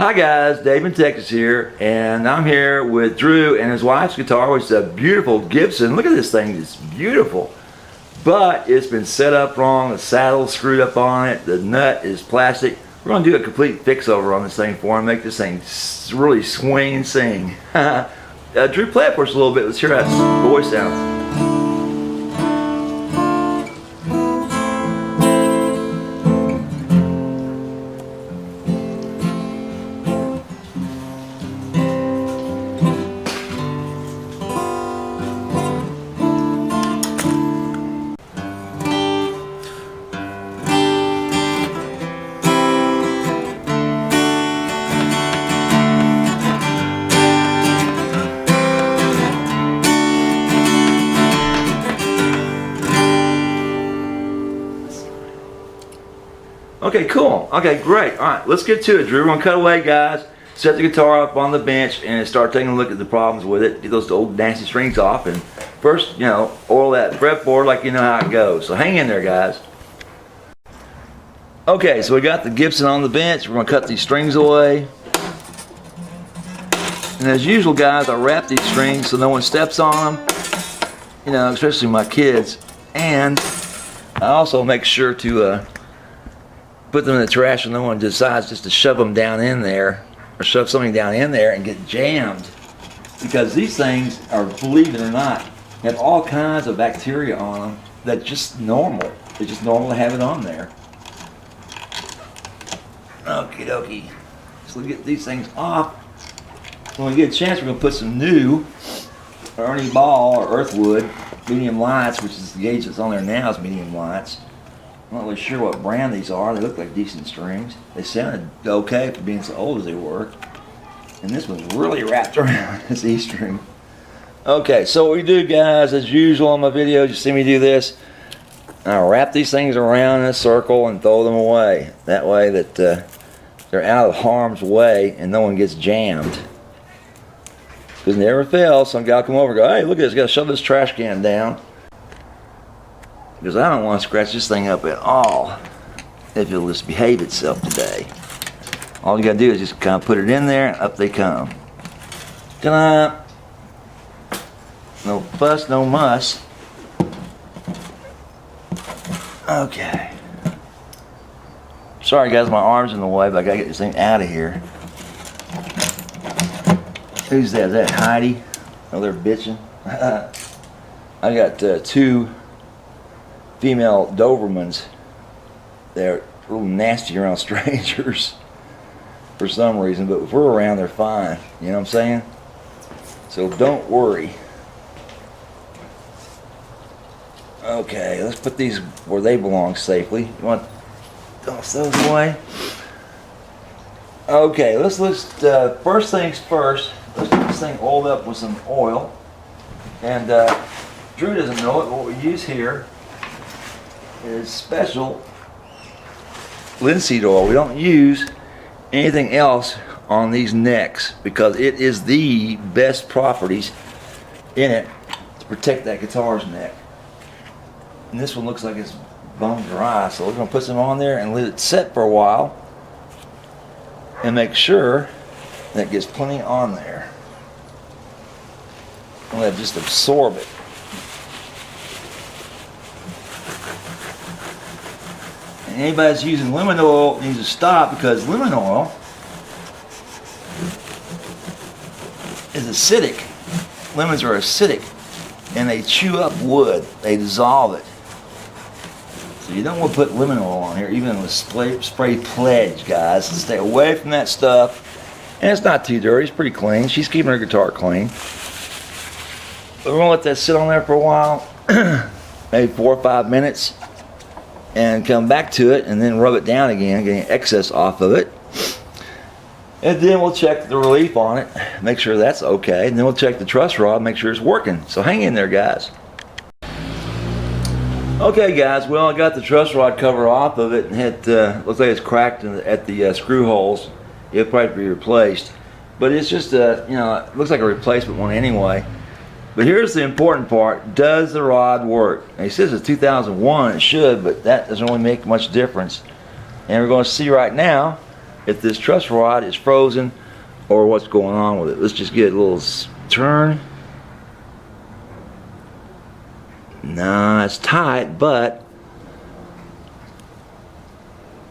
Hi guys, Dave in Texas here, and I'm here with Drew and his wife's guitar, which is a beautiful Gibson. Look at this thing, it's beautiful. But it's been set up wrong, the saddle's screwed up on it, the nut is plastic. We're going to do a complete fix over on this thing for him, make this thing really swing and sing. Drew, play it for us a little bit, let's hear how his voice sounds. Okay, cool. Okay, great. All right, let's get to it, Drew. We're going to cut away, guys. Set the guitar up on the bench and start taking a look at the problems with it. Get those old nasty strings off. And first, oil that fretboard like you know how it goes. So hang in there, guys. Okay, so we got the Gibson on the bench. We're going to cut these strings away. And as usual, guys, I wrap these strings so no one steps on them. Especially my kids. And I also make sure to put them in the trash when no one decides just to shove them down in there or shove something down in there and get jammed, because these things are, believe it or not, have all kinds of bacteria on them that's just normal. It's just normal to have it on there. Okie dokie. So we get these things off. When we get a chance, we're going to put some new Ernie Ball or Earthwood medium lights, which is the gauge that's on there now, is medium lights. I'm not really sure what brand these are. They look like decent strings. They sounded okay for being so old as they were. And this one's really wrapped around this E string. Okay, so what we do, guys, as usual on my videos, you see me do this. I wrap these things around in a circle and throw them away. That way that they're out of harm's way and no one gets jammed. Because it never fails, some guy will come over and go, hey, look at this, got to shove this trash can down. Because I don't want to scratch this thing up at all if it'll just behave itself today. All you gotta do is just kind of put it in there and up they come. Ta-da! No fuss, no muss. Okay. Sorry guys, my arm's in the way, but I gotta get this thing out of here. Who's that? Is that Heidi? Oh, they're bitching. I got two female Dobermans. They're a little nasty around strangers for some reason, but if we're around, they're fine. You know what I'm saying? So don't worry. Okay, let's put these where they belong safely. You want to toss those away? Okay, let's first things first. Let's get this thing oiled up with some oil. And Drew doesn't know it, but what we use here is special linseed oil. We don't use anything else on these necks because it is the best properties in it to protect that guitar's neck. And this one looks like it's bone dry, so we're going to put some on there and let it set for a while and make sure that it gets plenty on there. And let it just absorb it. And anybody that's using lemon oil needs to stop, because lemon oil is acidic. Lemons are acidic and they chew up wood, they dissolve it. So you don't want to put lemon oil on here, even with spray pledge, guys. Stay away from that stuff. And it's not too dirty, it's pretty clean. She's keeping her guitar clean. But we're going to let that sit on there for a while, maybe 4 or 5 minutes. And come back to it and then rub it down again, getting excess off of it. And then we'll check the relief on it, make sure that's okay. And then we'll check the truss rod, make sure it's working. So hang in there, guys. Okay, guys, well, I got the truss rod cover off of it, and it looks like it's cracked at the screw holes. It'll probably be replaced. But it's just, it looks like a replacement one anyway. But here's the important part. Does the rod work? And he says it's 2001, it should, but that doesn't really make much difference. And we're going to see right now if this truss rod is frozen or what's going on with it. Let's just get a little turn. No, it's tight, but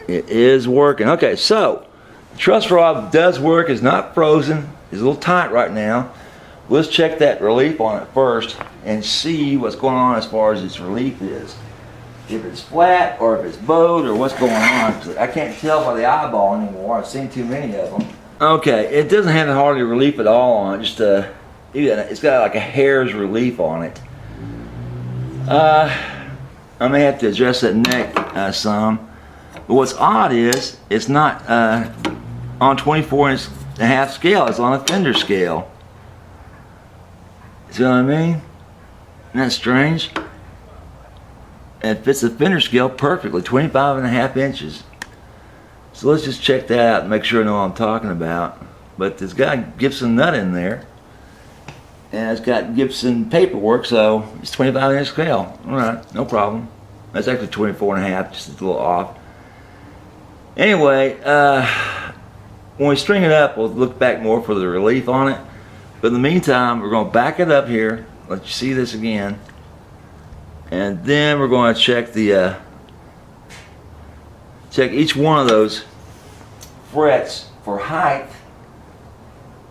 it is working. Okay, so the truss rod does work. It's not frozen. It's a little tight right now. Let's check that relief on it first and see what's going on as far as its relief is. If it's flat or if it's bowed or what's going on. I can't tell by the eyeball anymore. I've seen too many of them. Okay, it doesn't have hardly relief at all on it. Just it's got like a hair's relief on it. I may have to adjust that neck some. But what's odd is it's not on 24.5 scale. It's on a fender scale. See what I mean? Isn't that strange? It fits the fender scale perfectly, 25.5 inches. So let's just check that out and make sure I know what I'm talking about. But it's got Gibson nut in there. And it's got Gibson paperwork, so it's 25-inch scale. Alright, no problem. That's actually 24.5, just a little off. Anyway, when we string it up, we'll look back more for the relief on it. But in the meantime, we're going to back it up here. Let you see this again. And then we're going to check the check each one of those frets for height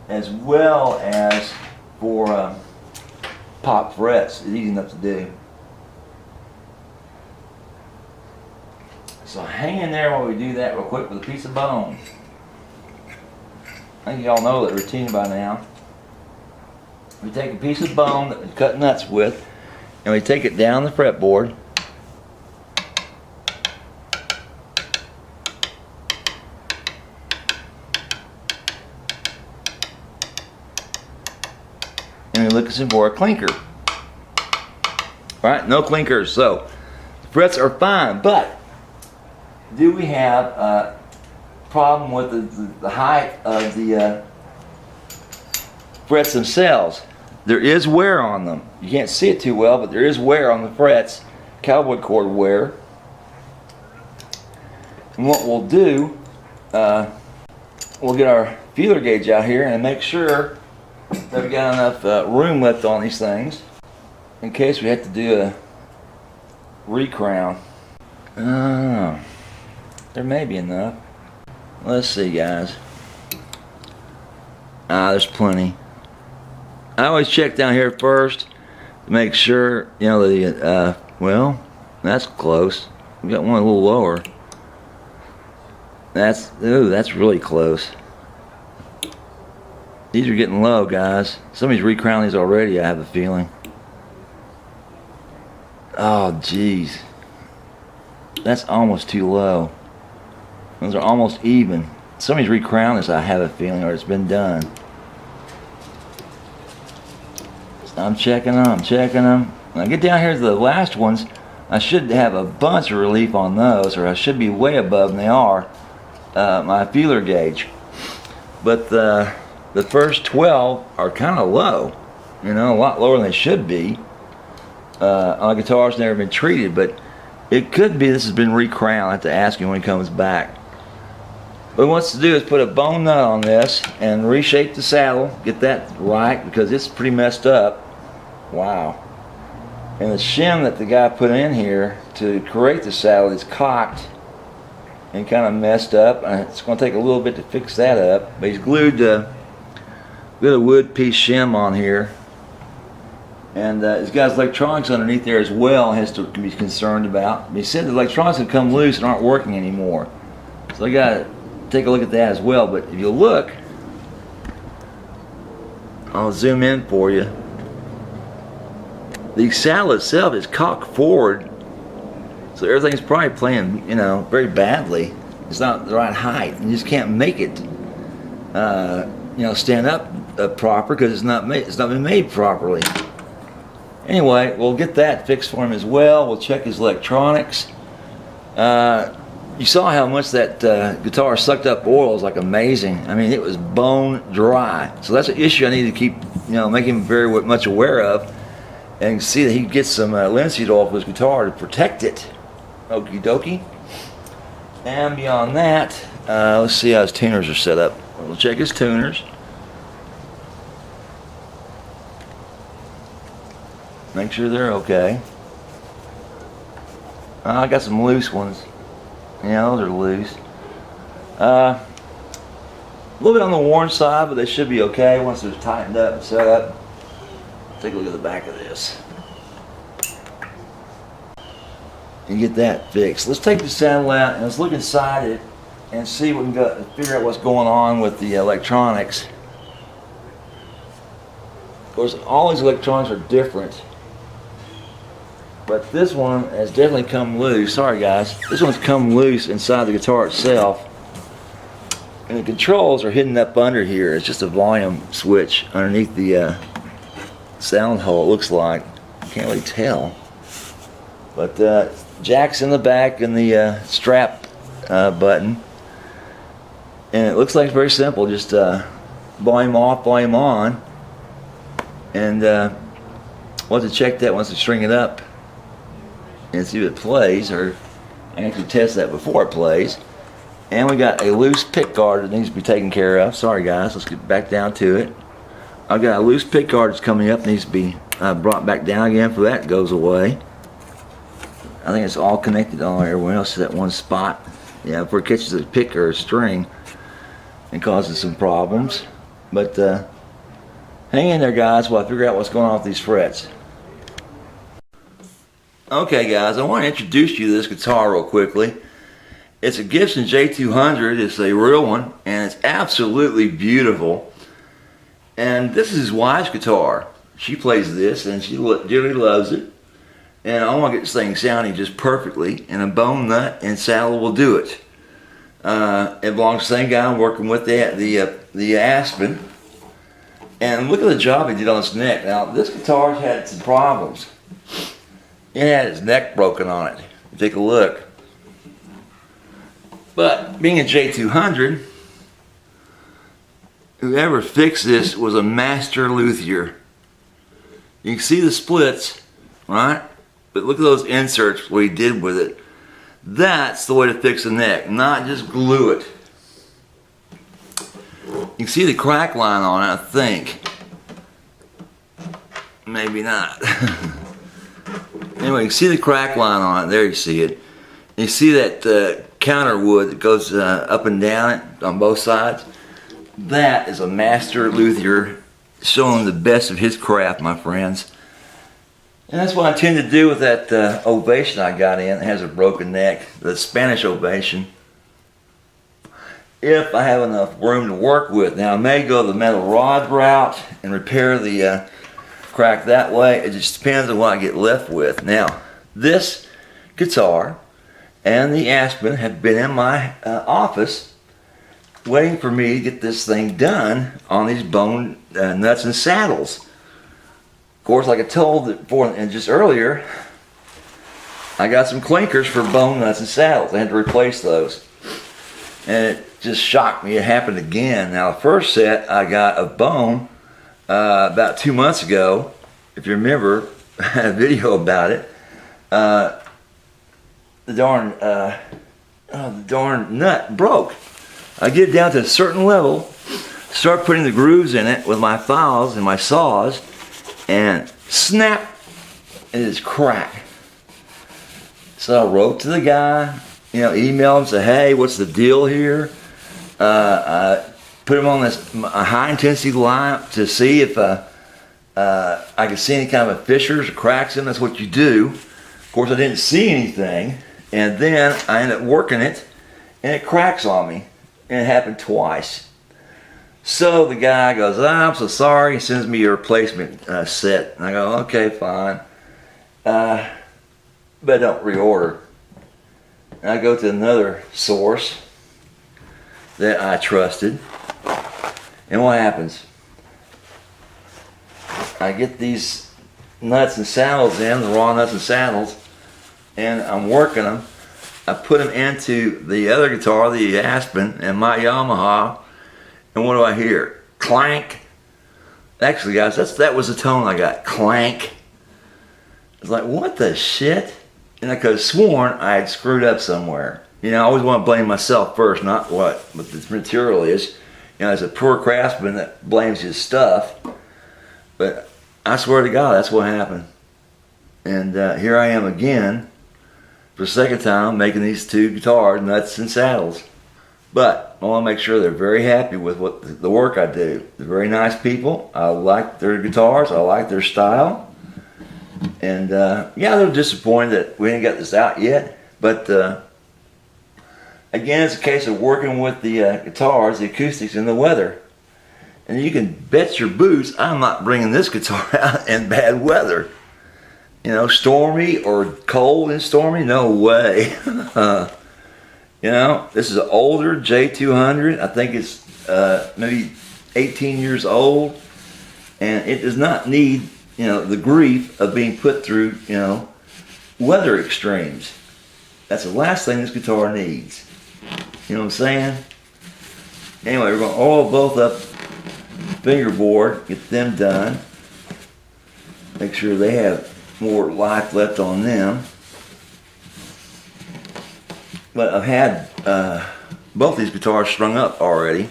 as well as for pop frets. It's easy enough to do. So hang in there while we do that real quick with a piece of bone. I think y'all know that routine by now. We take a piece of bone that we cut nuts with, and we take it down the fretboard. And we look for a clinker. Alright, no clinkers, so the frets are fine, but do we have a problem with the height of the frets themselves? There is wear on them. You can't see it too well, but there is wear on the frets, cowboy cord wear. And what we'll do, we'll get our feeler gauge out here and make sure that we got enough room left on these things in case we have to do a recrown. There may be enough. Let's see, guys. There's plenty. I always check down here first to make sure, you know, the well, that's close. We got one a little lower. That's really close. These are getting low, guys. Somebody's recrowned these already, I have a feeling. Oh, jeez. That's almost too low. Those are almost even. Somebody's recrowned this, I have a feeling, or it's been done. I'm checking them, When I get down here to the last ones, I should have a bunch of relief on those, or I should be way above, and they are, my feeler gauge. But the first 12 are kind of low, you know, a lot lower than they should be. On a guitar that's never been treated, but it could be this has been recrowned. I have to ask him when he comes back. What he wants to do is put a bone nut on this and reshape the saddle, get that right, because it's pretty messed up. Wow. And the shim that the guy put in here to create the saddle is cocked and kind of messed up. And it's going to take a little bit to fix that up. But he's glued a wood piece shim on here. And he's got his electronics underneath there as well, has to be concerned about. He said the electronics have come loose and aren't working anymore. So I got to take a look at that as well. But if you look, I'll zoom in for you. The saddle itself is cocked forward, so everything's probably playing, you know, very badly. It's not the right height, and you just can't make it, you know, stand up proper because it's not been made properly. Anyway, we'll get that fixed for him as well. We'll check his electronics. You saw how much that guitar sucked up oil. It was like amazing. I mean, it was bone dry. So that's an issue I need to keep, you know, make him very much aware of. And see that he gets some linseed oil for his guitar to protect it. Okie dokie. And beyond that, Let's see how his tuners are set up. We'll check his tuners. Make sure they're okay. I got some loose ones. Yeah, those are loose. A little bit on the worn side, but they should be okay once they're tightened up and set up. Take a look at the back of this. And get that fixed. Let's take the saddle out and let's look inside it and see if we can go, figure out what's going on with the electronics. Of course, all these electronics are different, but this one has definitely come loose. Sorry guys, this one's come loose inside the guitar itself, and the controls are hidden up under here. It's just a volume switch underneath the sound hole, it looks like. Can't really tell, but jack's in the back and the strap button, and it looks like it's very simple. Just volume off, volume on, and we'll have to check that once we string it up and see if it plays, or I actually test that before it plays. And we got a loose pick guard that needs to be taken care of. Sorry guys, let's get back down to it. I've got a loose pick guard that's coming up, needs to be brought back down again for that goes away. I think it's all connected on everyone else to that one spot. Yeah, before it catches a pick or a string and causes some problems. But hang in there guys while I figure out what's going on with these frets. Okay guys, I want to introduce you to this guitar real quickly. It's a Gibson J200, it's a real one, and it's absolutely beautiful. And this is his wife's guitar. She plays this and she dearly loves it. And I want to get this thing sounding just perfectly, and a bone nut and saddle will do it. It belongs to the same guy I'm working with, the Aspen. And look at the job he did on its neck. Now, this guitar's had some problems. It had its neck broken on it. Take a look. But being a J200, whoever fixed this was a master luthier. You can see the splits, right? But look at those inserts, what he did with it. That's the way to fix the neck, not just glue it. You can see the crack line on it, I think. Maybe not. Anyway, you can see the crack line on it. There you see it. You see that counter wood that goes up and down it on both sides? That is a master luthier showing the best of his craft, my friends. And that's what I intend to do with that ovation I got in. It has a broken neck, the Spanish ovation. If I have enough room to work with. Now I may go the metal rod route and repair the crack that way. It just depends on what I get left with. Now, this guitar and the Aspen have been in my office waiting for me to get this thing done on these bone nuts and saddles. Of course, like I told before and just earlier, I got some clinkers for bone nuts and saddles. I had to replace those. And it just shocked me. It happened again. Now, the first set I got of bone about 2 months ago. If you remember, I had a video about it. The darn nut broke. I get it down to a certain level, start putting the grooves in it with my files and my saws, and snap, it is cracked. So I wrote to the guy, emailed him, said, hey, what's the deal here? I put him on this high intensity line to see if I could see any kind of fissures or cracks in. That's what you do. Of course, I didn't see anything, and then I ended up working it, and it cracks on me, and it happened twice. So the guy goes, I'm so sorry. He sends me a replacement set. And I go, okay, fine. But I don't reorder. And I go to another source that I trusted. And what happens? I get these nuts and saddles in, the raw nuts and saddles, and I'm working them. I put them into the other guitar, the Aspen, and my Yamaha. And what do I hear? Clank. Actually, guys, that was the tone I got. Clank. It's like, what the shit? And I could have sworn I had screwed up somewhere. You know, I always want to blame myself first, not what the material is. You know, as a poor craftsman that blames his stuff. But I swear to God, that's what happened. And here I am again, for the second time, making these two guitars, nuts and saddles. But I want to make sure they're very happy with the work I do. They're very nice people. I like their guitars. I like their style. And yeah, they're disappointed that we ain't got this out yet. But again, it's a case of working with the guitars, the acoustics, and the weather. And you can bet your boots I'm not bringing this guitar out in bad weather. You know, stormy or cold and stormy, no way. You know, this is an older J200. I think it's maybe 18 years old. And it does not need, you know, the grief of being put through, you know, weather extremes. That's the last thing this guitar needs. You know what I'm saying? Anyway, we're going to oil both up fingerboard, get them done. Make sure they have more life left on them. But I've had both these guitars strung up already.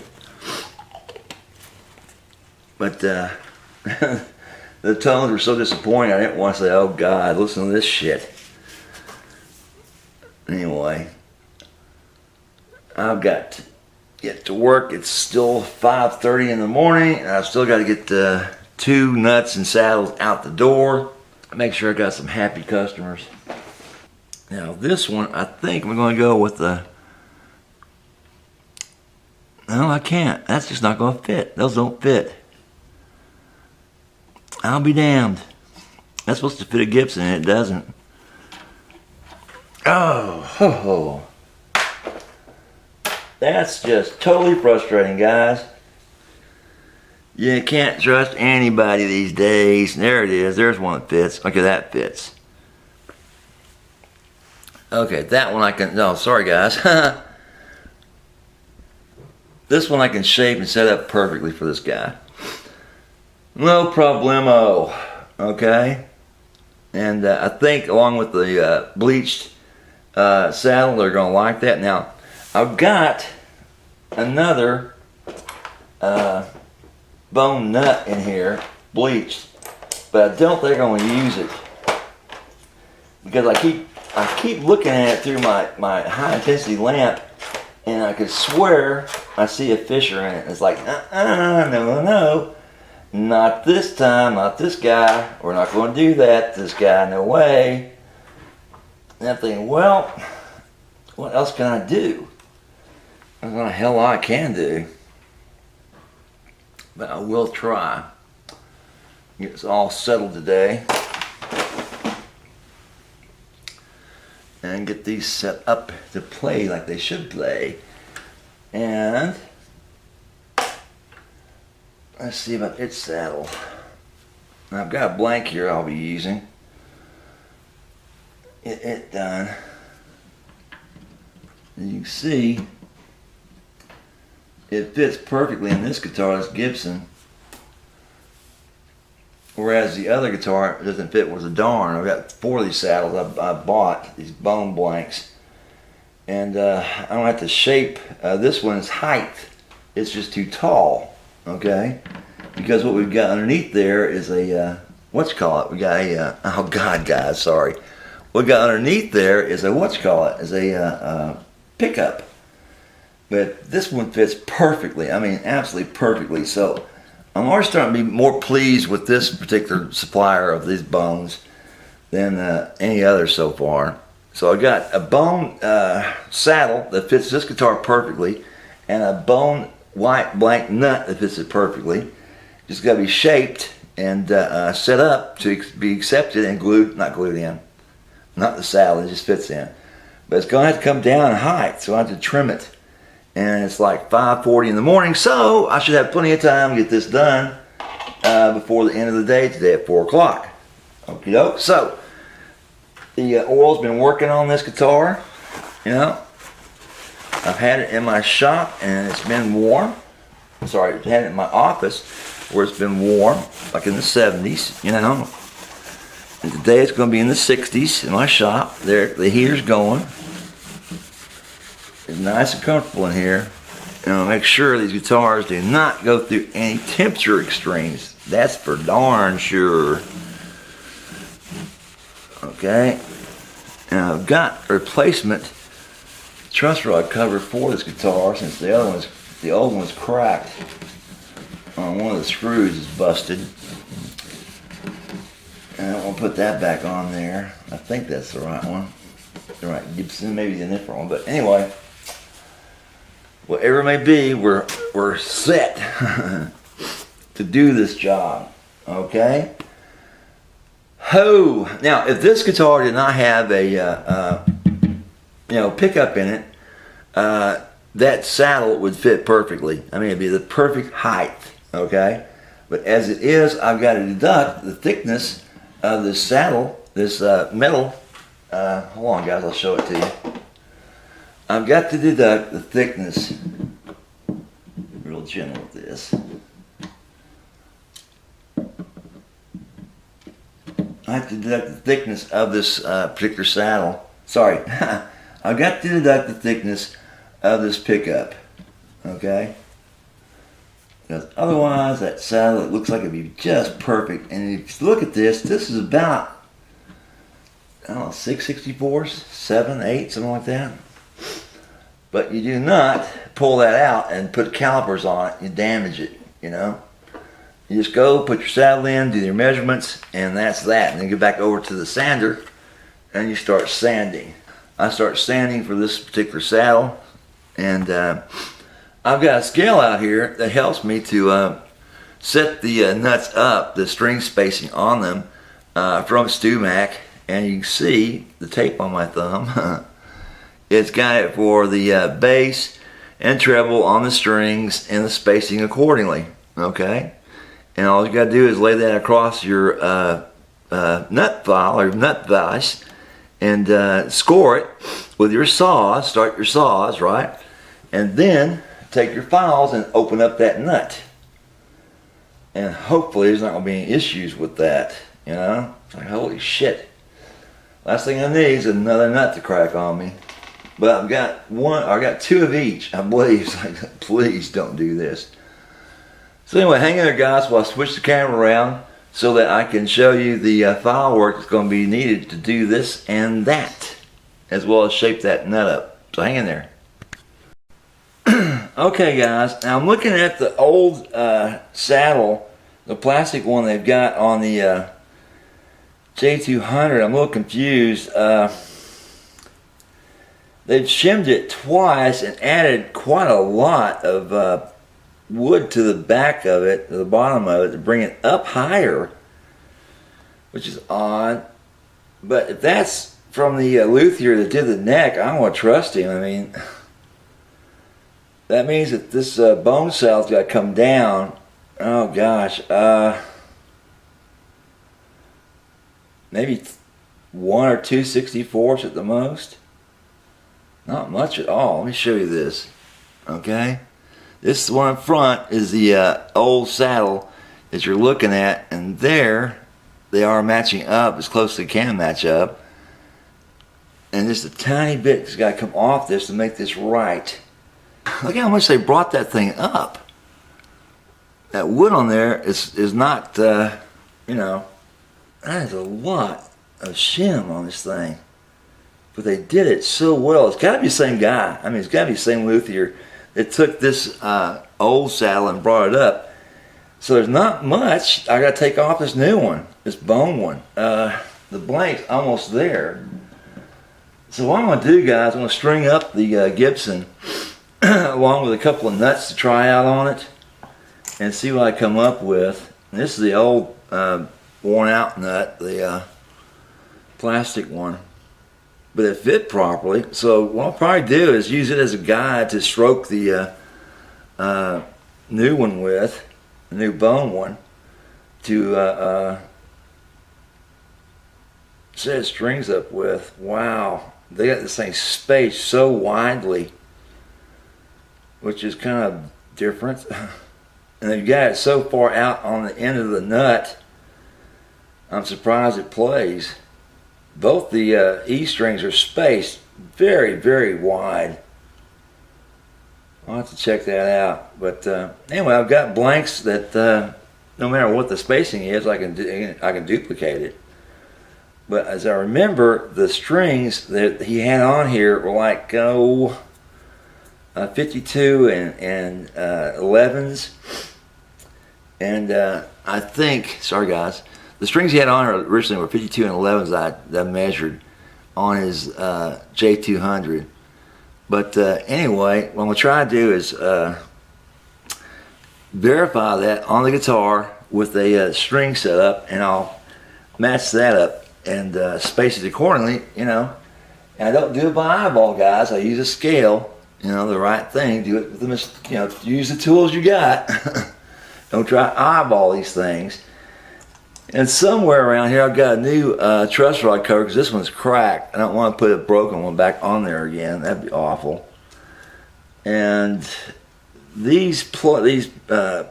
But the tones were so disappointing, I didn't want to say, oh God, listen to this shit. Anyway, I've got to get to work. It's still 5:30 in the morning, and I've still got to get two nuts and saddles out the door. Make sure I got some happy customers. Now this one, I think we're going to go with the... No, I can't. That's just not going to fit. Those don't fit. I'll be damned. That's supposed to fit a Gibson, and it doesn't. Oh, ho, ho. That's just totally frustrating, guys. You can't trust anybody these days. There it is. There's one that fits. Okay, that fits. Okay, that one I can... No, sorry, guys. This one I can shape and set up perfectly for this guy. No problemo. Okay? And I think along with the bleached saddle, they're going to like that. Now, I've got another bone nut in here, bleached, but I don't think I'm going to use it because I keep looking at it through my high intensity lamp, and I could swear I see a fissure in it. It's like, no, not this time, not this guy. We're not going to do that. This guy, no way. And I'm thinking, well, what else can I do? There's not a hell lot I can do. But I will try. Get this all settled today. And get these set up to play like they should play. And let's see about its saddle. I've got a blank here I'll be using. Get it done. And you can see it fits perfectly in this guitar, this Gibson. Whereas the other guitar doesn't fit worth a darn. I've got 4 of these saddles I bought, these bone blanks. And I don't have to shape. This one's height. It's just too tall, okay? Because what we've got underneath there is a, we got a, oh God, guys, sorry. What we got underneath there is a, is a pickup. But this one fits perfectly. I mean, absolutely perfectly. So I'm already starting to be more pleased with this particular supplier of these bones than any other so far. So I got a bone saddle that fits this guitar perfectly, and a bone white blank nut that fits it perfectly. Just got to be shaped and set up to be accepted and glued, not glued in, not the saddle, it just fits in. But it's going to have to come down in height, so I have to trim it. And it's like 5:40 in the morning, so I should have plenty of time to get this done before the end of the day today at 4 o'clock. Okie doke. So the oil's been working on this guitar. You know, I've had it in my shop and it's been warm. Sorry, I've had it in my office where it's been warm, like in the 70s. You know, and today it's going to be in the 60s in my shop. There, the heater's going. nice and comfortable in here. And I'll make sure these guitars do not go through any temperature extremes. That's for darn sure. Okay. And I've got a replacement truss rod cover for this guitar since the old one's cracked. One of the screws is busted. And I want to put that back on there. I think that's the right one. The right Gibson, maybe a different one. But anyway, whatever it may be, we're set to do this job. Okay? Ho! Now, if this guitar did not have a pickup in it, that saddle would fit perfectly. I mean, it'd be the perfect height. Okay? But as it is, I've got to deduct the thickness of this saddle, this metal. Hold on, guys, I'll show it to you. I've got to deduct the thickness. Real gentle with this. I have to deduct the thickness of this particular saddle. Sorry, I've got to deduct the thickness of this pickup. Okay? Because otherwise, that saddle, it looks like it'd be just perfect. And if you look at this, this is about, I don't know, 6/64, 7, 8, something like that. But you do not pull that out and put calipers on it. You damage it, you know. You just go, put your saddle in, do your measurements, and that's that. And then get back over to the sander, and you start sanding. I start sanding for this particular saddle, and I've got a scale out here that helps me to set the nuts up, the string spacing on them from StewMac, and you can see the tape on my thumb. It's got it for the bass and treble on the strings and the spacing accordingly. Okay, and all you got to do is lay that across your nut file or nut vise and score it with your saws. Start your saws, right, and then take your files and open up that nut. And hopefully there's not going to be any issues with that, you know. It's like, holy shit. Last thing I need is another nut to crack on me. But I've got one, I got two of each, I believe. So like, please don't do this. So anyway, hang in there, guys, while I switch the camera around so that I can show you the file work that's going to be needed to do this and that, as well as shape that nut up. So hang in there. Okay, guys, now I'm looking at the old saddle, the plastic one they've got on the J200. I'm a little confused. They've shimmed it twice and added quite a lot of wood to the back of it, to the bottom of it, to bring it up higher, which is odd. But if that's from the luthier that did the neck, I don't want to trust him. I mean, that means that this bone saddle's got to come down. Oh gosh, maybe 1 or 2 64ths at the most. Not much at all. Let me show you this. Okay, this one in front is the old saddle that you're looking at, and there they are matching up as close as they can match up. And just a tiny bit has got to come off this to make this right. Look how much they brought that thing up. That wood on there is not, you know, that is a lot of shim on this thing. But they did it so well. It's got to be the same guy. I mean, it's got to be the same luthier that took this old saddle and brought it up. So there's not much. I got to take off this new one, this bone one. The blank's almost there. So what I'm going to do, guys, I'm going to string up the Gibson along with a couple of nuts to try out on it and see what I come up with. And this is the old worn out nut, the plastic one, but it fit properly. So what I'll probably do is use it as a guide to stroke the new one with, the new bone one, to set strings up with. Wow, they got this thing spaced so widely, which is kind of different. And they've got it so far out on the end of the nut, I'm surprised it plays. Both the E strings are spaced very, very wide. I'll have to check that out. But anyway, I've got blanks that no matter what the spacing is, I can duplicate it. But as I remember, the strings that he had on here were like 52 and 11s, and I think, sorry guys, the strings he had on originally were 52 and 11s that I measured on his J200. But anyway, what I'm going to try to do is verify that on the guitar with a string setup, and I'll match that up and space it accordingly, you know. And I don't do it by eyeball, guys. I use a scale, you know, the right thing. Do it with the, you know, use the tools you got. Don't try to eyeball these things. And somewhere around here, I've got a new truss rod cover because this one's cracked. I don't want to put a broken one back on there again. That'd be awful. And these plugs are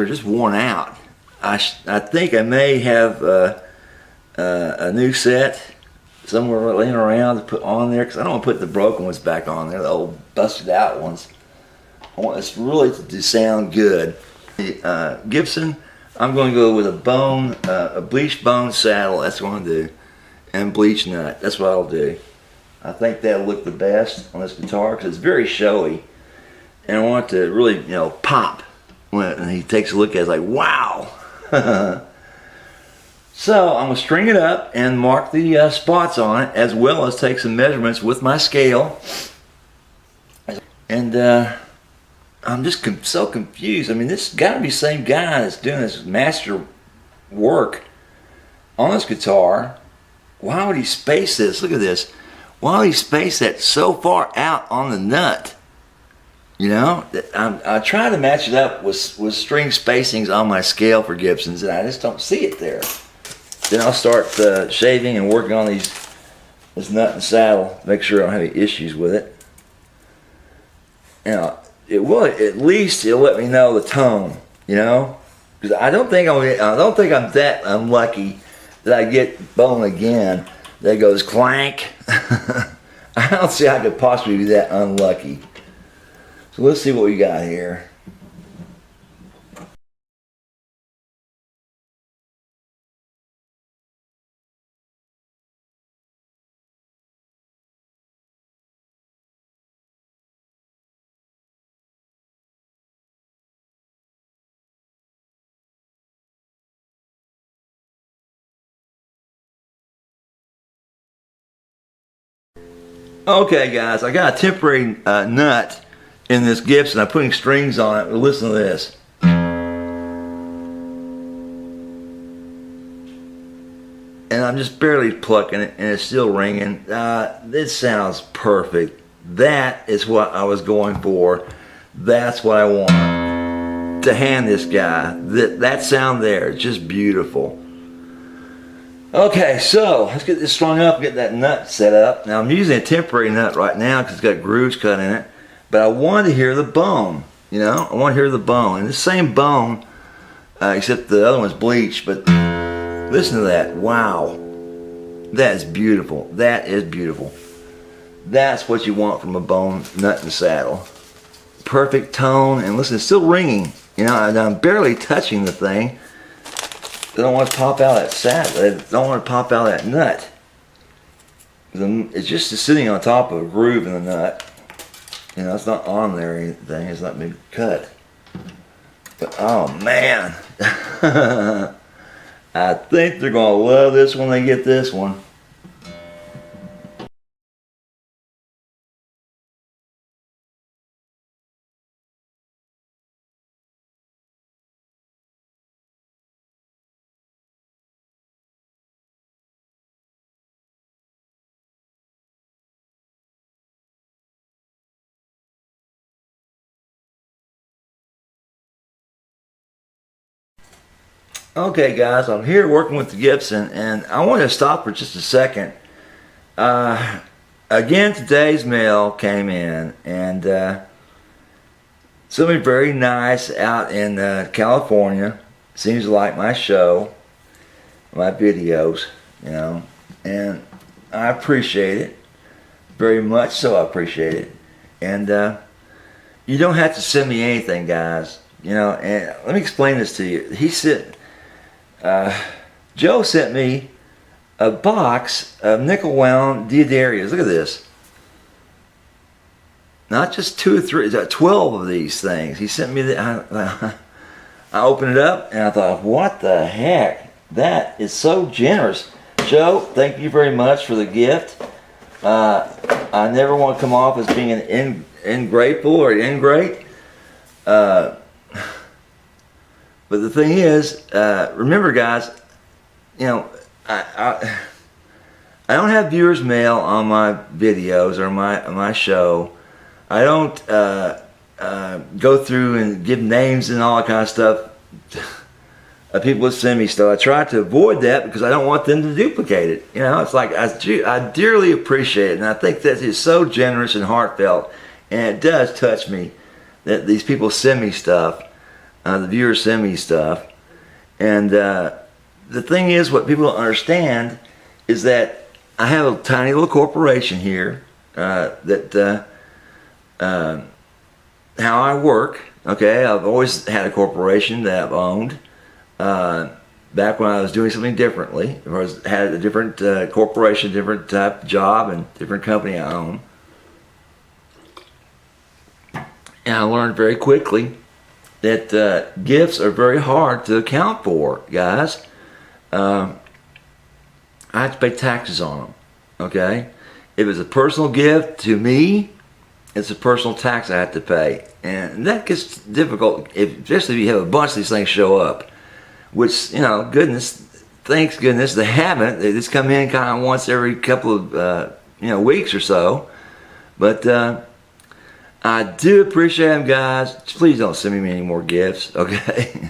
just worn out. I think I may have a new set somewhere laying around to put on there because I don't want to put the broken ones back on there, the old busted out ones. I want this really to sound good. The Gibson, I'm going to go with a bleached bone saddle. That's what I'm going to do, and bleach nut. That's what I'll do. I think that'll look the best on this guitar because it's very showy, and I want it to really, you know, pop when he takes a look at it. It's like, wow. So I'm going to string it up and mark the spots on it, as well as take some measurements with my scale. And I'm just so confused. I mean, this has got to be the same guy that's doing this master work on this guitar. Why would he space this? Look at this. Why would he space that so far out on the nut? You know, I try to match it up with string spacings on my scale for Gibsons, and I just don't see it there. Then I'll start shaving and working on this nut and saddle, make sure I don't have any issues with it. Now, it will at least it'll let me know the tone, you know, because I don't think I'm that unlucky that I get bone again that goes clank. I don't see how I could possibly be that unlucky. So let's see what we got here. Okay guys, I got a temporary nut in this Gibson. I'm putting strings on it. Listen to this. And I'm just barely plucking it and it's still ringing. This sounds perfect. That is what I was going for. That's what I want to hand this guy. That sound there, it's just beautiful. Okay, so let's get this strung up, get that nut set up. Now I'm using a temporary nut right now because it's got grooves cut in it, but I wanted to hear the bone, you know? I want to hear the bone. And the same bone, except the other one's bleached, but listen to that. Wow. That is beautiful. That is beautiful. That's what you want from a bone nut and saddle. Perfect tone, and listen, it's still ringing. You know, I'm barely touching the thing. They don't want to pop out that saddle. They don't want to pop out that nut. It's just sitting on top of a groove in the nut. You know, it's not on there or anything. It's not been cut. But oh man, I think they're gonna love this when they get this one. Okay guys, I'm here working with the Gibson, and I want to stop for just a second. Again, today's mail came in, and somebody very nice out in California seems to like my show, my videos, you know, and I appreciate it very much. So I appreciate it, And you don't have to send me anything, guys. You know, and let me explain this to you. Joe sent me a box of nickel wound Diodarias. Look at this. Not just 2 or 3, 12 of these things. He sent me I opened it up and I thought, what the heck? That is so generous. Joe, thank you very much for the gift. I never want to come off as being ungrateful or ingrate. But the thing is, remember, guys, you know, I don't have viewers mail on my videos or my show. I don't go through and give names and all that kind of stuff of people that send me stuff. I try to avoid that because I don't want them to duplicate it. You know, it's like I dearly appreciate it, and I think that is so generous and heartfelt, and it does touch me that these people send me stuff. The viewers send me stuff, and the thing is, what people don't understand is that I have a tiny little corporation here how I work. Okay, I've always had a corporation that I've owned. Back when I was doing something differently, or had a different corporation, different type of job, and different company I own. And I learned very quickly that gifts are very hard to account for, guys. I have to pay taxes on them. Okay, if it's a personal gift to me, it's a personal tax I have to pay, and that gets difficult, especially if you have a bunch of these things show up. Which, you know, thanks goodness they haven't. They just come in kind of once every couple of weeks or so. But I do appreciate them, guys. Please don't send me any more gifts, okay?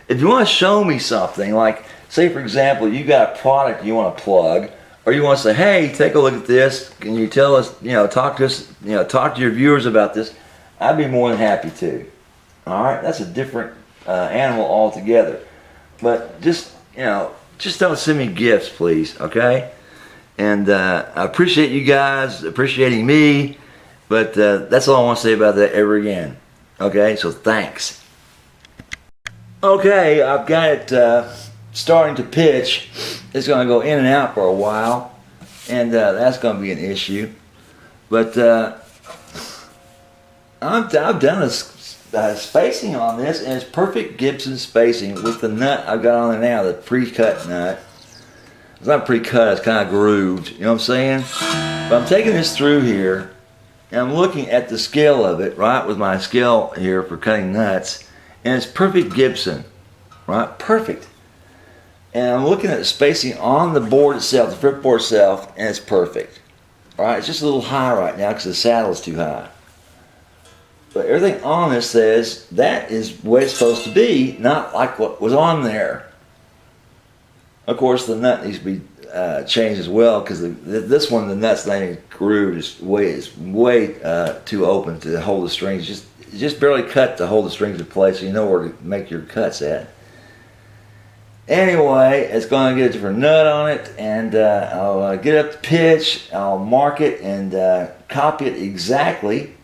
If you want to show me something, like say for example, you got a product you want to plug, or you want to say, hey, take a look at this. Can you tell us, talk to us, talk to your viewers about this? I'd be more than happy to. All right, that's a different animal altogether. But just don't send me gifts, please, okay? And I appreciate you guys appreciating me, but that's all I want to say about that ever again. Okay, so thanks. Okay, I've got it starting to pitch. It's going to go in and out for a while, and that's going to be an issue. But I've done a spacing on this, and it's perfect Gibson spacing with the nut I've got on there now, the pre-cut nut. It's not pre-cut, it's kind of grooved, you know what I'm saying? But I'm taking this through here, and I'm looking at the scale of it, right, with my scale here for cutting nuts, and it's perfect Gibson, right, perfect. And I'm looking at the spacing on the board itself, the fretboard itself, and it's perfect. All right, it's just a little high right now because the saddle is too high. But everything on this says that is the way it's supposed to be, not like what was on there. Of course, the nut needs to be changed as well, because this one, the nut's not even grooved. It's way too open to hold the strings. Just barely cut to hold the strings in place, so you know where to make your cuts at. Anyway, it's going to get a different nut on it, and I'll get up the pitch. I'll mark it and copy it exactly.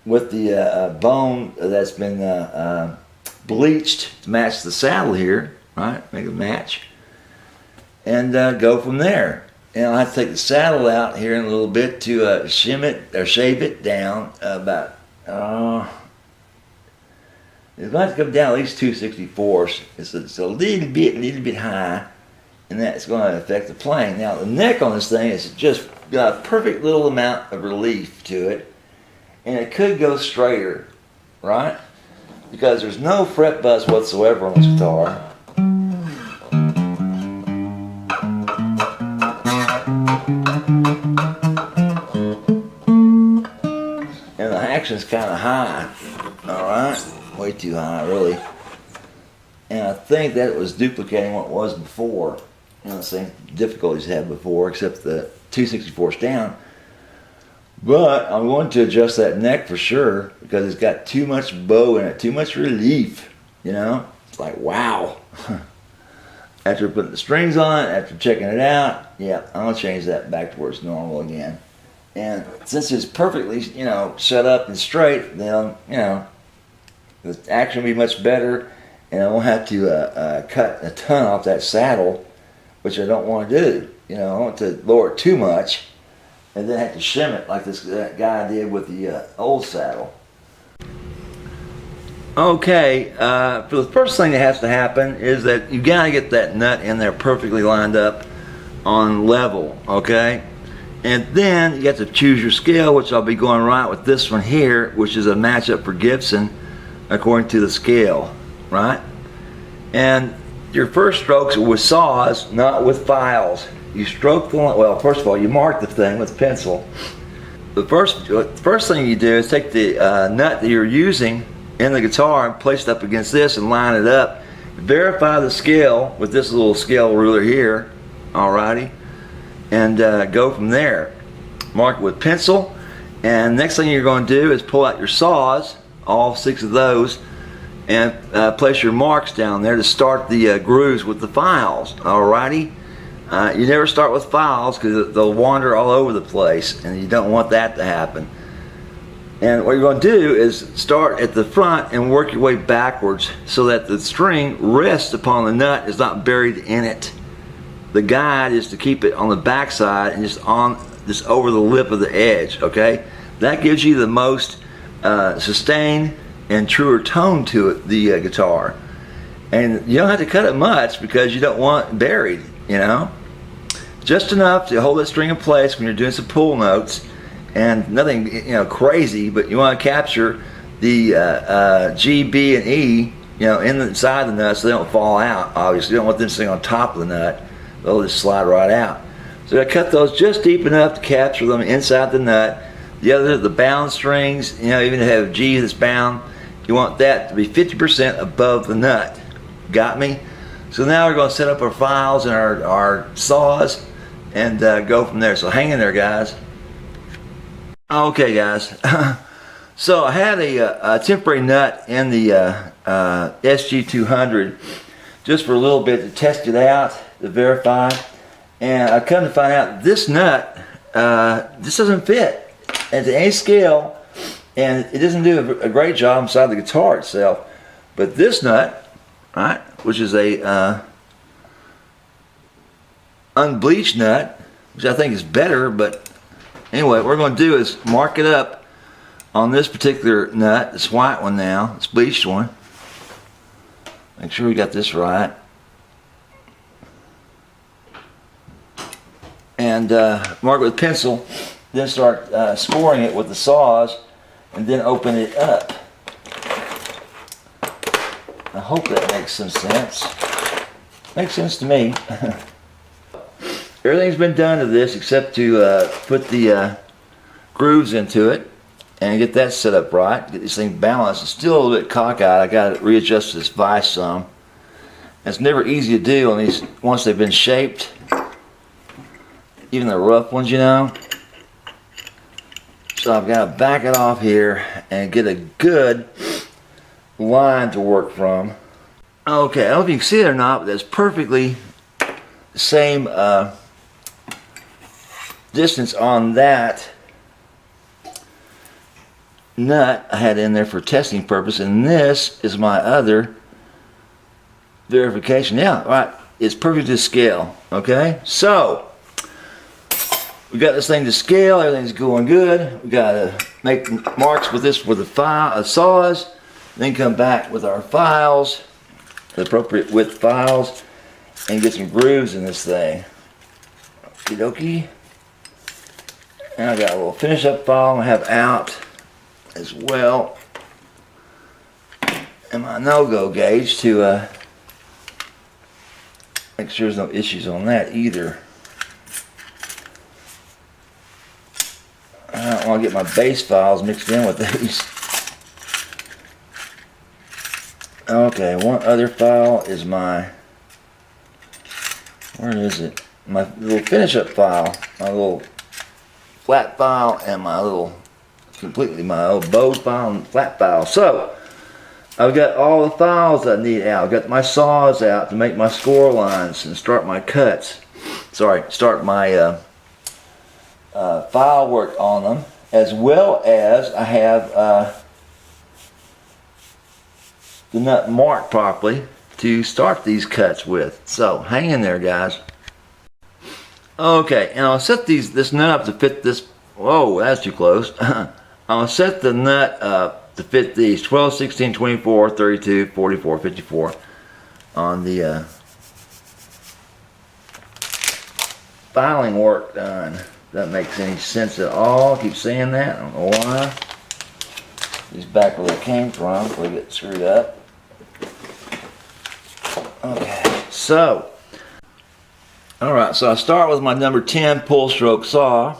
With the bone that's been bleached to match the saddle here, right? Make it match, and go from there. And I'll have to take the saddle out here in a little bit to shim it or shave it down about. It's going to come down at least 2/64. It's a little bit high, and that's going to affect the playing. Now the neck on this thing is just got a perfect little amount of relief to it. And it could go straighter, right? Because there's no fret buzz whatsoever on this guitar. And the action's kind of high, all right? Way too high, really. And I think that was duplicating what it was before. The same difficulties it had before, except the 2/64's down. But I'm going to adjust that neck for sure, because it's got too much bow in it, too much relief, It's like, wow. After putting the strings on it, after checking it out, yeah, I'm going to change that back to where it's normal again. And since it's perfectly, you know, set up and straight, then, you know, the action will be much better, and I won't have to cut a ton off that saddle, which I don't want to do. You know, I want to lower it too much, and then have to shim it like this guy did with the old saddle. Okay, for the first thing that has to happen is that you gotta get that nut in there perfectly lined up on level, okay? And then you have to choose your scale, which I'll be going right with this one here, which is a matchup for Gibson according to the scale, right? And your first strokes are with saws, not with files. You stroke the, well, first of all, you mark the thing with pencil. The first thing you do is take the nut that you're using in the guitar and place it up against this and line it up. Verify the scale with this little scale ruler here, alrighty, and go from there. Mark it with pencil, and next thing you're going to do is pull out your saws, all 6 of those, and place your marks down there to start the grooves with the files, alrighty. You never start with files because they'll wander all over the place, and you don't want that to happen. And what you're going to do is start at the front and work your way backwards so that the string rests upon the nut, is not buried in it. The guide is to keep it on the back side and just over the lip of the edge, okay? That gives you the most sustained and truer tone to it, the guitar. And you don't have to cut it much because you don't want it buried, you know? Just enough to hold that string in place when you're doing some pull notes, and nothing, you know, crazy, but you want to capture the G, B, and E, you know, inside the nut so they don't fall out. Obviously, you don't want them sitting on top of the nut; they'll just slide right out. So I cut those just deep enough to capture them inside the nut. The bound strings, you know, even if you have G that's bound, you want that to be 50% above the nut. Got me? So now we're going to set up our files and our saws and go from there. So hang in there, guys. Okay, guys. So I had a temporary nut in the SG200 just for a little bit to test it out, to verify. And I come to find out this nut, this doesn't fit into any scale, and it doesn't do a great job inside the guitar itself. But this nut, right, which is a unbleached nut, which I think is better, but anyway, what we're going to do is mark it up on this particular nut, this white one now, this bleached one. Make sure we got this right. And mark it with pencil, then start scoring it with the saws, and then open it up. I hope that makes some sense. Makes sense to me. Everything's been done to this except to put the grooves into it and get that set up right. Get this thing balanced. It's still a little bit cockeyed. I got to readjust this vise some. It's never easy to do on these once they've been shaped. Even the rough ones, you know. So I've got to back it off here and get a good line to work from. Okay, I don't know if you can see it or not, but that's perfectly the same distance on that nut I had in there for testing purpose, and this is my other verification. Yeah, right, it's perfect to scale. Okay, so we got this thing to scale, everything's going good. We got to make marks with this with the saws, then come back with our files, the appropriate width files, and get some grooves in this thing. Okie dokie. And I got a little finish up file I have out as well, and my no-go gauge to make sure there's no issues on that either. I don't want to get my bass files mixed in with these. Okay, one other file is my, where is it? My little finish up file, my little flat file, and my little, my old bowed file and flat file. So, I've got all the files I need out. I've got my saws out to make my score lines and start my cuts. Sorry, start my file work on them, as well as I have the nut marked properly to start these cuts with. So hang in there, guys. Okay, and I'll set this nut up to fit this. Whoa, that's too close. I'll set the nut up to fit these 12, 16, 24, 32, 44, 54 on the filing work done. Doesn't make any sense at all. I keep saying that. I don't know why. These back where they came from before they get screwed up. Okay, so alright, so I start with my number 10 pull stroke saw.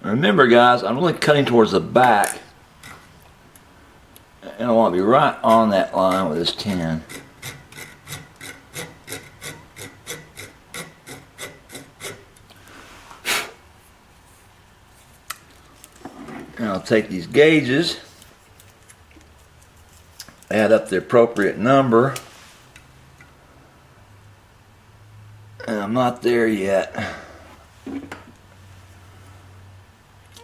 Remember, guys, I'm really cutting towards the back, and I want to be right on that line with this 10. And I'll take these gauges, add up the appropriate number, and I'm not there yet.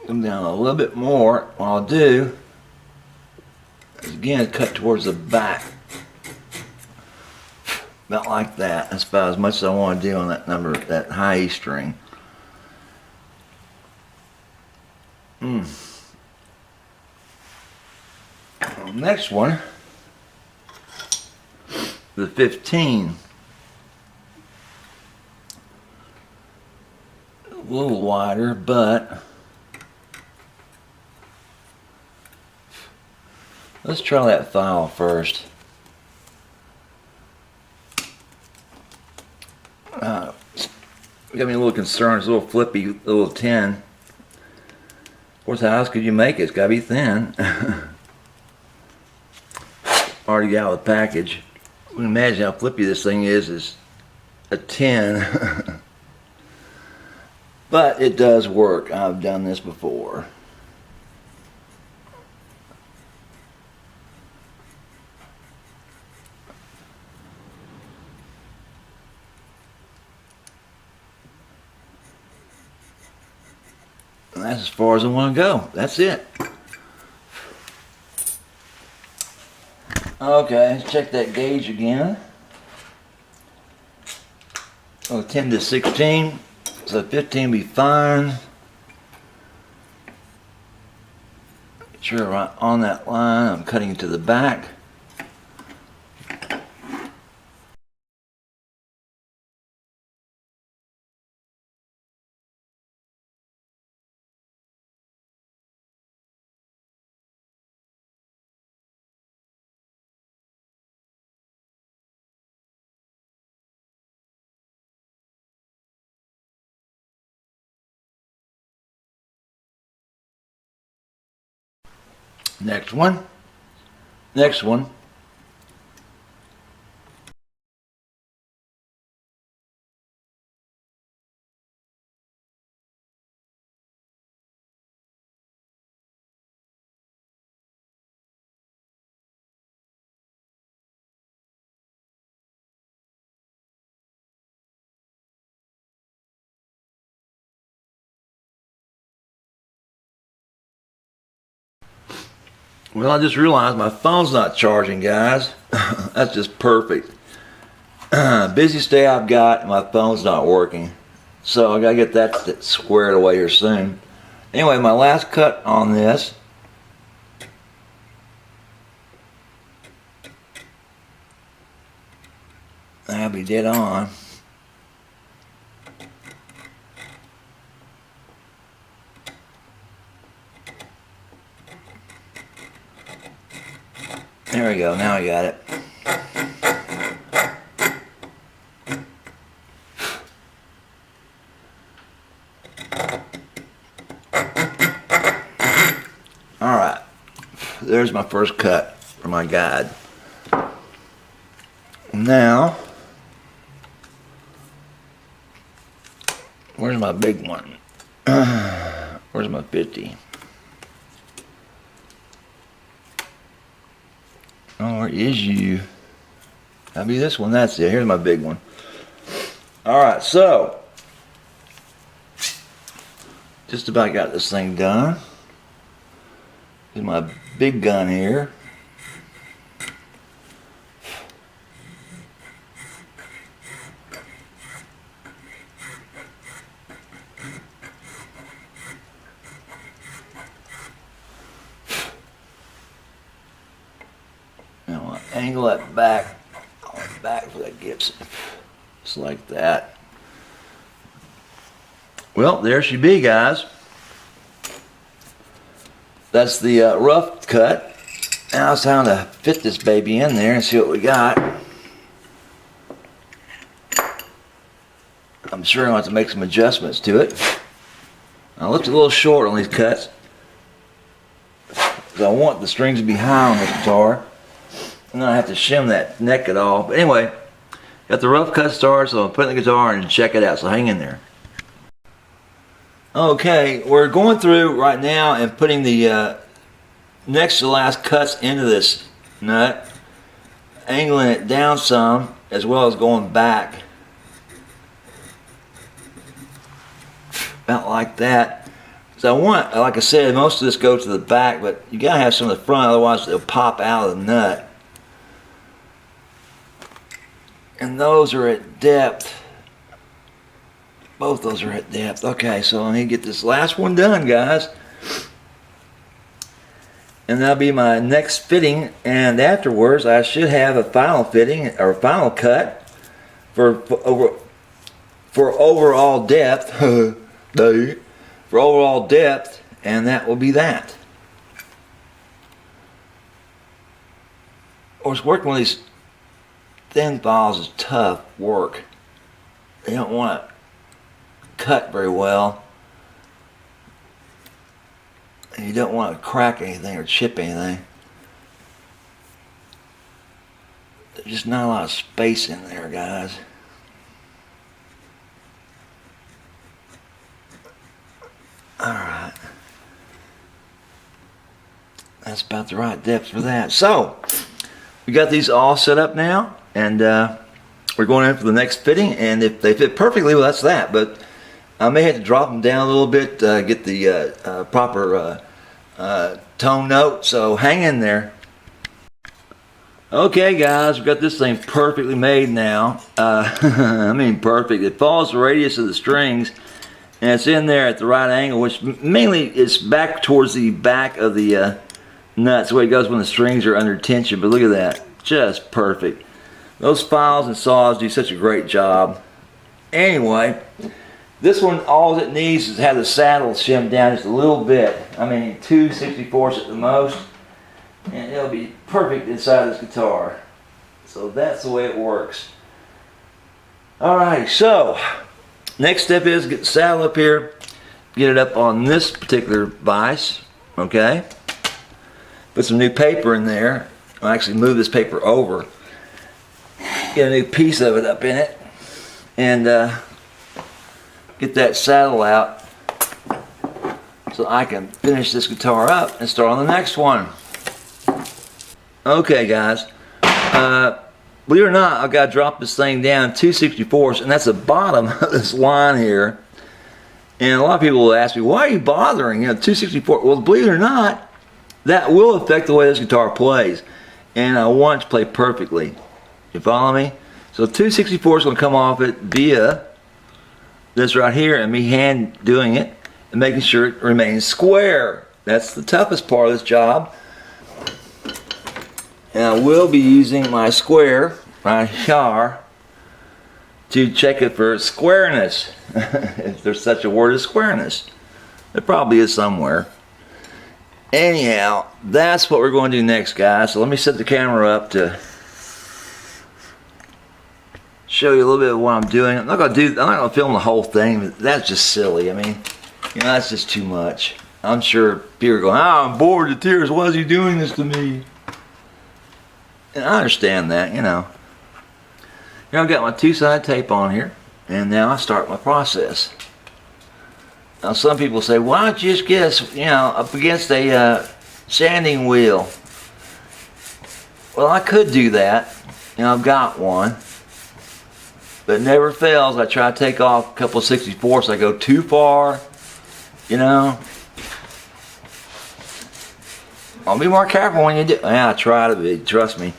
Come down a little bit more. What I'll do is again cut towards the back, about like that. That's about as much as I want to do on that number, that high E string. Next one, the 15. A little wider, but let's try that file first. Got me a little concerned. It's a little flippy, little 10. Of course, how else could you make it? It's got to be thin. Already got out of the package. You can imagine how flippy this thing is a 10. But it does work. I've done this before. And that's as far as I want to go. That's it. Okay, let's check that gauge again. Oh, 10 to 16, so 15 will be fine. Make sure right on that line, I'm cutting it to the back. Next one. Next one. Well, I just realized my phone's not charging, guys. That's just perfect. Busiest day I've got, and my phone's not working. So I gotta get that squared away here soon. Anyway, my last cut on this. That'll be dead on. There we go, now I got it. Alright, there's my first cut for my guide. Now, where's my big one? Where's my 50? Oh, where is you? That'll be this one. That's it. Here's my big one. Alright, so Just about got this thing done. Here's my big gun here. Now I'll angle that back on the back for that Gibson. Just like that. Well, there she be, guys. That's the rough cut. Now it's time to fit this baby in there and see what we got. I'm sure I'm going to have to make some adjustments to it. I looked a little short on these cuts because I want the strings to be high on this guitar, and then I have to shim that neck at all. But anyway, got the rough cut started, so I'm putting the guitar and check it out. So hang in there. Okay, we're going through right now and putting the next to last cuts into this nut, angling it down some as well as going back. About like that. So I want, like I said, most of this goes to the back, but you gotta have some of the front, otherwise it'll pop out of the nut. And those are at depth. Both those are at depth. Okay, so let me get this last one done, guys. And that'll be my next fitting, and afterwards I should have a final fitting or final cut for overall depth. For overall depth, and that will be that. Of course, working with these thin files is tough work. They don't want to cut very well, and you don't want to crack anything or chip anything. There's just not a lot of space in there, guys. Alright, that's about the right depth for that. So we got these all set up now, and we're going in for the next fitting, and if they fit perfectly, well, that's that. But I may have to drop them down a little bit, get the proper tone note, so hang in there. Okay guys, we've got this thing perfectly made now. I mean perfect. It follows the radius of the strings, and it's in there at the right angle, which mainly is back towards the back of the nuts, the way it goes when the strings are under tension. But look at that, just perfect. Those files and saws do such a great job. Anyway, this one, all it needs is to have the saddle shimmed down just a little bit. I mean 2/64 at the most, and it'll be perfect inside this guitar. So that's the way it works. Alright, so next step is get the saddle up here, get it up on this particular vise, okay? Put some new paper in there. I'll actually move this paper over. Get a new piece of it up in it, and get that saddle out so I can finish this guitar up and start on the next one. Okay guys, believe it or not, I've got to drop this thing down 2/64, and that's the bottom of this line here. And a lot of people will ask me, why are you bothering? 2/64. Well, believe it or not, that will affect the way this guitar plays, and I want it to play perfectly. You follow me? So 2/64 is going to come off it via this right here, and me hand doing it and making sure it remains square. That's the toughest part of this job. And I will be using my square right here to check it for squareness. If there's such a word as squareness. There probably is somewhere. Anyhow, that's what we're going to do next, guys. So let me set the camera up to show you a little bit of what I'm doing. I'm not going to film the whole thing. That's just silly. I mean, that's just too much. I'm sure people are going, oh, I'm bored to tears. Why is he doing this to me? And I understand that, Here I've got my two-sided tape on here, and now I start my process. Now some people say, why don't you just get us, up against a sanding wheel? Well, I could do that. I've got one. But it never fails. I try to take off a couple of 64s. I go too far, You know, I'll be more careful when you do. Yeah, I try to be. Trust me.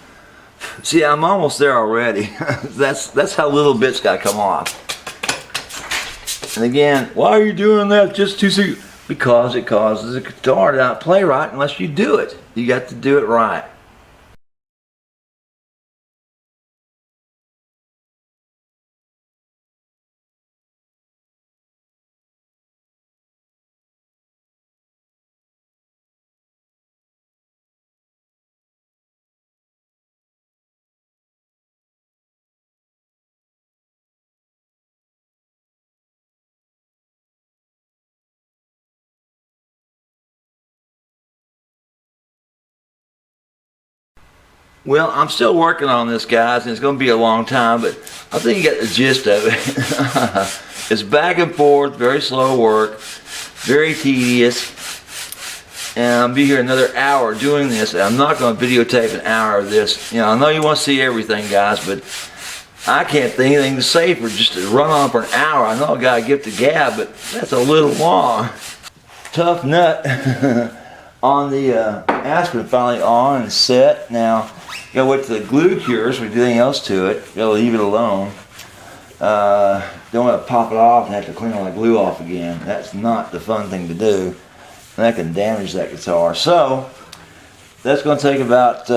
See, I'm almost there already. that's how little bits got to come off. And again, why are you doing that just to see? Because it causes the guitar to not play right unless you do it. You got to do it right. Well, I'm still working on this, guys, and it's going to be a long time, but I think you got the gist of it. It's back and forth, very slow work, very tedious, and I'll be here another hour doing this. I'm not going to videotape an hour of this. You know, I know you want to see everything, guys, but I can't think of anything to say for just to run on for an hour. I know I got to get the gab, but that's a little long. Tough nut on the aspirin finally on and set. Now, gotta wait till the glue cures. We do anything else to it. Gotta leave it alone. Don't want to pop it off and have to clean all that glue off again. That's not the fun thing to do. That can damage that guitar. So that's going to take about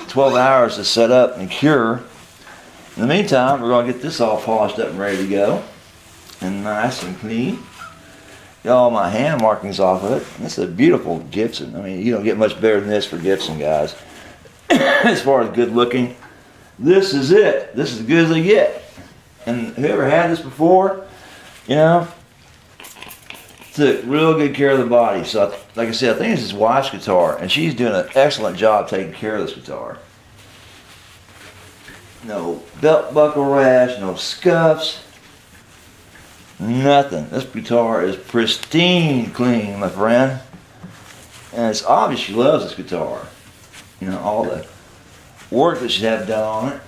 12 hours to set up and cure. In the meantime, we're going to get this all polished up and ready to go, and nice and clean. Get all my hand markings off of it. This is a beautiful Gibson. I mean, you don't get much better than this for Gibson, guys. As far as good looking, this is it. This is as good as they get. And whoever had this before, you know, took real good care of the body. So, like I said, I think this is his wife's guitar, and she's doing an excellent job taking care of this guitar. No belt buckle rash, no scuffs, nothing. This guitar is pristine clean, my friend. And it's obvious she loves this guitar. You know, all the work that she's had done on it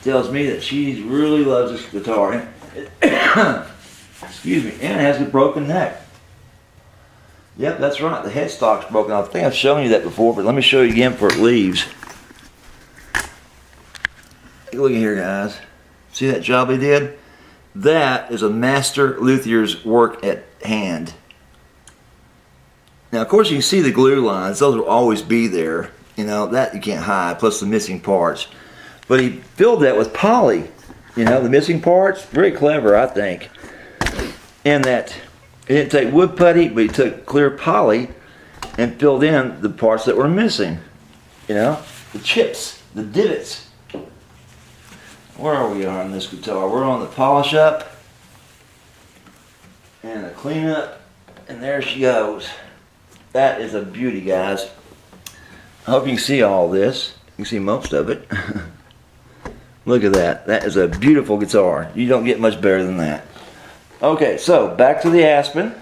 tells me that she really loves this guitar. Excuse me, and it has a broken neck. Yep, that's right, the headstock's broken off. I think I've shown you that before, but let me show you again before it leaves. Take a look at here, guys. See that job they did? That is a master luthier's work at hand. Now, of course, you can see the glue lines. Those will always be there. You know, that you can't hide, plus the missing parts. But he filled that with poly. You know, the missing parts, very clever, I think. And that he didn't take wood putty, but he took clear poly and filled in the parts that were missing. You know, the chips, the divots. Where are we on this guitar? We're on the polish up and the clean up, and there she goes. That is a beauty, guys. I hope you can see all this. You can see most of it. Look at that. That is a beautiful guitar. You don't get much better than that. Okay, so back to the Aspen.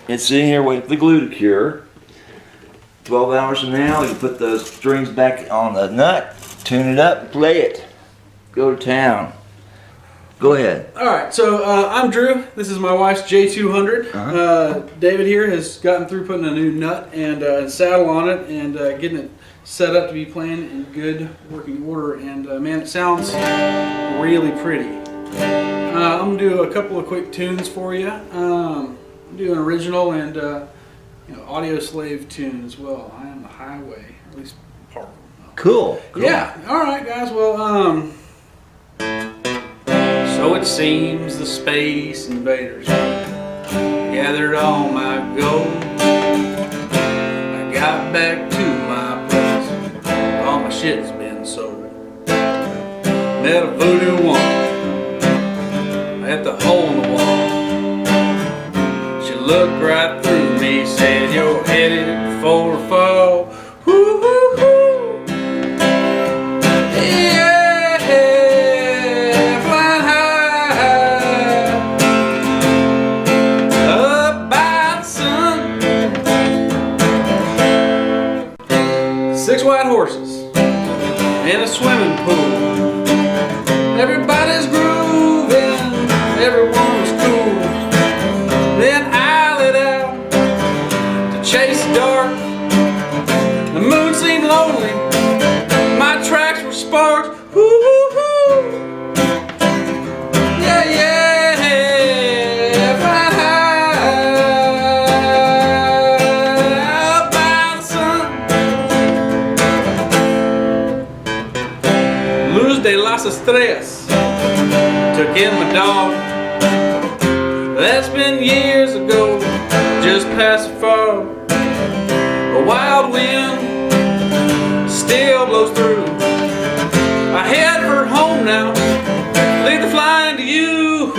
It's sitting here waiting for the glue to cure. 12 hours from now, we can put those strings back on the nut, tune it up, and play it. Go to town. Go ahead. All right, so I'm Drew. This is my wife's J200. David here has gotten through putting a new nut and saddle on it and getting it set up to be playing in good working order. And man, it sounds really pretty. I'm gonna do a couple of quick tunes for you. I'm doing original and audio slave tune as well. I Am the Highway, at least part of them. Cool. Yeah. All right, guys. Well, so it seems the space invaders gathered all my gold. I got back to my place, all my shit's been sold. Met a voodoo woman at the hole in the wall. She looked right through me, said, "You're headed for a fall." Woo, woo, woo. White horses in a swimming pool. Everybody's grooving, everyone's cool. Then de las Estrellas. Took in my dog. That's been years ago, just past the fall. A wild wind still blows through. I head for home now, leave the flying to you.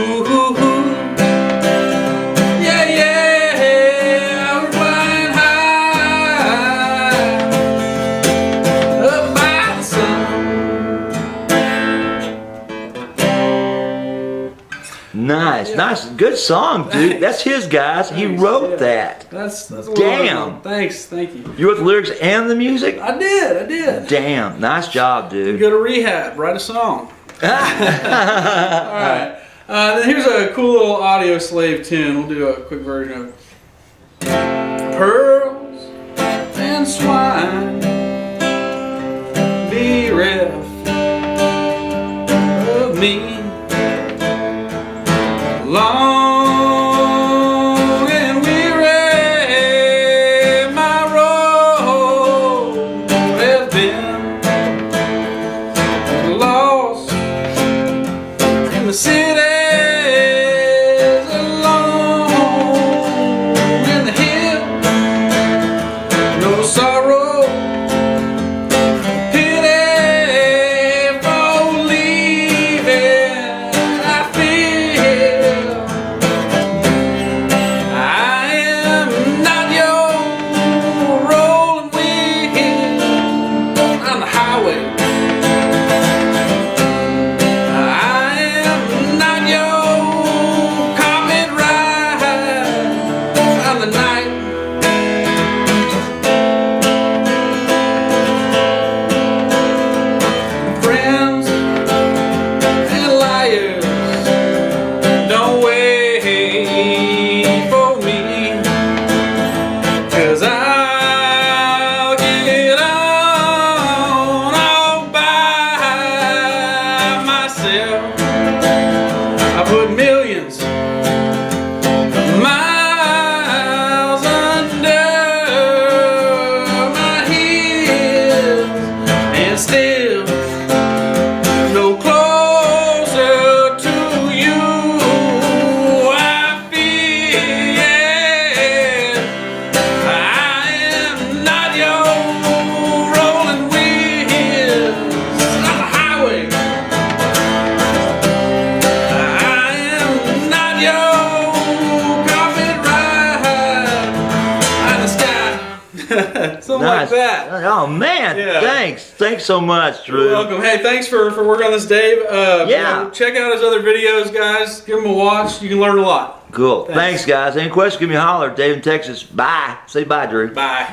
Yeah, yeah, we're flying high up by the sun. Nice, good song, dude. That's his, guys. He wrote that. That's a Damn. Thanks, thank you. You wrote the lyrics and the music? I did. Damn, nice job, dude. Go to rehab, write a song. All right. Then here's a cool little audio slave tune. We'll do a quick version of it. Pearls and swine, bereft of me. Long and weary my road has been. Lost in the cities, alone in the hill. No sorrow, pity for leaving. I feel I am not your rolling wheel on the highway. I am not your carpet ride on the night. Friends and liars, don't wait for me, 'cause I'll get on all by myself. I put millions of miles under my heels and still no closer to you. I feel I am not your rolling wheels on the highway. I am not your carpet ride on the sky. Something like that. Oh man, Yeah. thanks so much, Drew. You're welcome. Hey, thanks for working on this, Dave. Yeah. Check out his other videos, guys. Give them a watch. You can learn a lot. Cool. Thanks, guys. Any questions? Give me a holler. Dave in Texas. Bye. Say bye, Drew. Bye.